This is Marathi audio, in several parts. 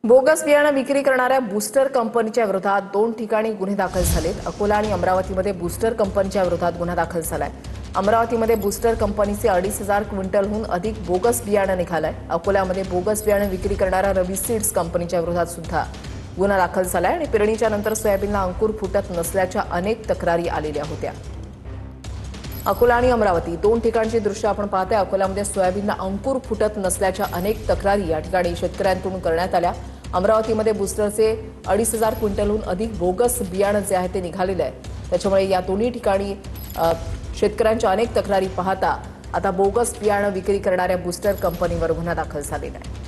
बोगस बियाणं विक्री करणाऱ्या बूस्टर कंपनीच्या विरोधात 2 ठिकाणी गुन्हे दाखल झालेत। अकोला आणि अमरावतीमध्ये बूस्टर कंपनीच्या विरोधात गुन्हा दाखल झालाय। अमरावतीमध्ये बूस्टर कंपनीचे 2,500 क्विंटलहून अधिक बोगस बियाणं निघालंय। अकोल्यामध्ये बोगस बियाणं विक्री करणाऱ्या रवी सीड्स कंपनीच्या विरोधात सुद्धा गुन्हा दाखल झालाय आणि पेरणीच्या नंतर सोयाबीनला अंकुर फुटत नसल्याच्या अनेक तक्रारी आलेल्या होत्या। अकोला आणि अमरावती 2 ठिकाणची दृश्य आपण पाहतोय। अकोल्यामध्ये सोयाबीनला अंकुर फुटत नसल्याच्या अनेक तक्रारी या ठिकाणी शेतकऱ्यांकडून करण्यात आल्या। अमरावतीमध्ये बूस्टरचे 2,500 क्विंटलहून अधिक बोगस बियाणं जे आहे ते निघालेलं आहे। त्याच्यामुळे या दोन्ही ठिकाणी शेतकऱ्यांच्या अनेक तक्रारी पाहता आता बोगस बियाणं विक्री करणाऱ्या बूस्टर कंपनीवर गुन्हा दाखल झालेला आहे।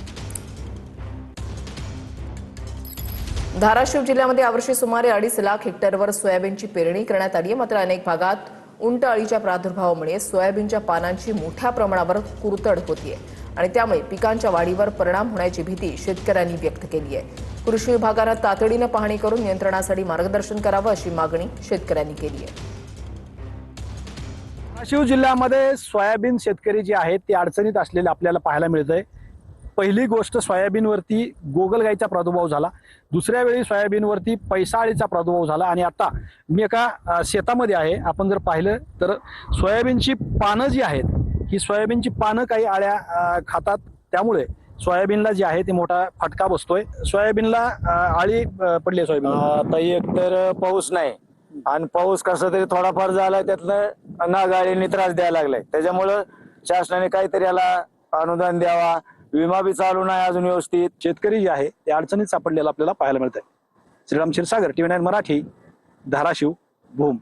धाराशिव जिल्ह्यामध्ये यावर्षी सुमारे 2.5 लाख हेक्टरवर सोयाबीनची पेरणी करण्यात आली आहे। मात्र अनेक भागात उंट अळीच्या प्रादुर्भावामुळे सोयाबीनच्या पानांची मोठ्या प्रमाणावर कुरतड होतीये आणि त्यामुळे पिकांच्या वाढीवर परिणाम होण्याची भीती शेतकऱ्यांनी व्यक्त केली आहे। कृषी विभागाने तातडीने पाहणी करून नियंत्रणासाठी मार्गदर्शन करावं अशी मागणी शेतकऱ्यांनी केली आहे। धाराशिव जिल्ह्यामध्ये सोयाबीन शेतकरी जे आहेत ते अडचणीत असलेले आपल्याला पाहायला मिळतंय। पहिली गोष्ट सोयाबीनवरती गोगलगाईचा प्रादुर्भाव झाला, दुसऱ्या वेळी सोयाबीनवरती पैसा अळीचा प्रादुर्भाव झाला आणि आता मी एका शेतामध्ये आहे। आपण जर पाहिलं तर सोयाबीनची पानं जी आहेत ही सोयाबीनची पानं काही आळ्या खातात, त्यामुळे सोयाबीनला जे आहे ते मोठा फटका बसतोय। सोयाबीनला आळी पडली सोयाबीन आता एक तर पाऊस नाही आणि पाऊस कसा तरी थोडाफार झालाय, त्यातनं नागाळीने त्रास द्यायला लागलाय। त्याच्यामुळं शासनाने काहीतरी याला अनुदान द्यावा। विमा बी चालू नाही अजून व्यवस्थित। शेतकरी जे आहे ते अडचणीत सापडलेला आपल्याला पाहायला मिळतंय। श्रीराम क्षीरसागर, TV9 मराठी, धाराशिव, भूम।